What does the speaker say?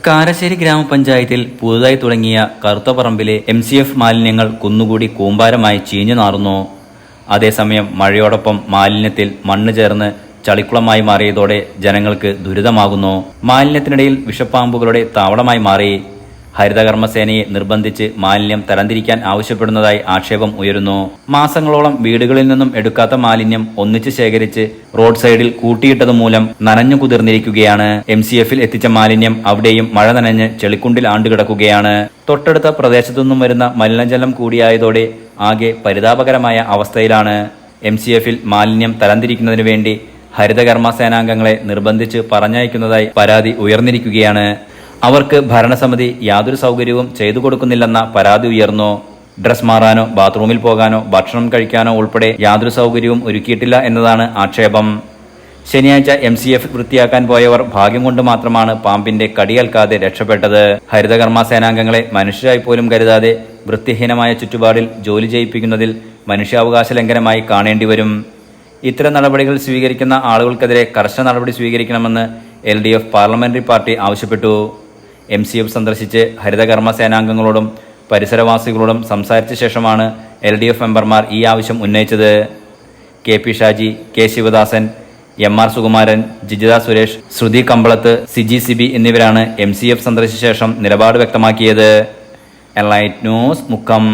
കാരശ്ശേരി ഗ്രാമപഞ്ചായത്തിൽ പുതുതായി തുടങ്ങിയ കറുത്തപറമ്പിലെ MCF മാലിന്യങ്ങൾ കുന്നുകൂടി കൂമ്പാരമായി ചീഞ്ഞു നാറുന്നു. അതേസമയം മഴയോടൊപ്പം മാലിന്യത്തിൽ മണ്ണ് ചേർന്ന് ചളിക്കുളമായി മാറിയതോടെ ജനങ്ങൾക്ക് ദുരിതമാകുന്നു. മാലിന്യത്തിനിടയിൽ വിഷപ്പാമ്പുകളുടെ താവളമായി മാറി. ഹരിതകർമ്മസേനയെ നിർബന്ധിച്ച് മാലിന്യം തരംതിരിക്കാൻ ആവശ്യപ്പെടുന്നതായി ആക്ഷേപം ഉയരുന്നു. മാസങ്ങളോളം വീടുകളിൽ നിന്നും എടുക്കാത്ത മാലിന്യം ഒന്നിച്ച് ശേഖരിച്ച് റോഡ് സൈഡിൽ കൂട്ടിയിട്ടത് മൂലം നനഞ്ഞു കുതിർന്നിരിക്കുകയാണ്. MCFൽ എത്തിച്ച മാലിന്യം അവിടെയും മഴ നനഞ്ഞ് ചെളിക്കുണ്ടിൽ ആണ്ടുകിടക്കുകയാണ്. തൊട്ടടുത്ത പ്രദേശത്തുനിന്നും വരുന്ന മലിനജലം കൂടിയായതോടെ ആകെ പരിതാപകരമായ അവസ്ഥയിലാണ്. MCFൽ മാലിന്യം തരംതിരിക്കുന്നതിനു വേണ്ടി ഹരിതകർമ്മ സേനാംഗങ്ങളെ നിർബന്ധിച്ച് പറഞ്ഞയക്കുന്നതായി പരാതി ഉയർന്നിരിക്കുകയാണ്. അവർക്ക് ഭരണസമിതി യാതൊരു സൗകര്യവും ചെയ്തു കൊടുക്കുന്നില്ലെന്ന പരാതി ഉയർന്നു. ഡ്രസ് മാറാനോ ബാത്റൂമിൽ പോകാനോ ഭക്ഷണം കഴിക്കാനോ ഉൾപ്പെടെ യാതൊരു സൗകര്യവും ഒരുക്കിയിട്ടില്ല എന്നതാണ് ആക്ഷേപം. ശനിയാഴ്ച MCF വൃത്തിയാക്കാൻ പോയവർ ഭാഗ്യം കൊണ്ട് മാത്രമാണ് പാമ്പിന്റെ കടിയേൽക്കാതെ രക്ഷപ്പെട്ടത്. ഹരിതകർമ്മ സേനാംഗങ്ങളെ മനുഷ്യരായി പോലും കരുതാതെ വൃത്തിഹീനമായ ചുറ്റുപാടിൽ ജോലി ചെയ്യിപ്പിക്കുന്നതിൽ മനുഷ്യാവകാശ ലംഘനമായി കാണേണ്ടി വരും. ഇത്തരം നടപടികൾ സ്വീകരിക്കുന്ന ആളുകൾക്കെതിരെ കർശന നടപടി സ്വീകരിക്കണമെന്ന് LDF പാർലമെന്ററി പാർട്ടി ആവശ്യപ്പെട്ടു. MCF സന്ദർശിച്ച് ഹരിതകർമ്മ സേനാംഗങ്ങളോടും പരിസരവാസികളോടും സംസാരിച്ച ശേഷമാണ് LDF മെമ്പർമാർ ഈ ആവശ്യം ഉന്നയിച്ചത്. KP Shaji, K Sivadasan, MR Sukumaran, Jijitha Suresh, ശ്രുതി കമ്പളത്ത്, സിജി സിബി എന്നിവരാണ് MCF സന്ദർശിച്ച ശേഷം നിലപാട് വ്യക്തമാക്കിയത്. Enlight news, Mukkam.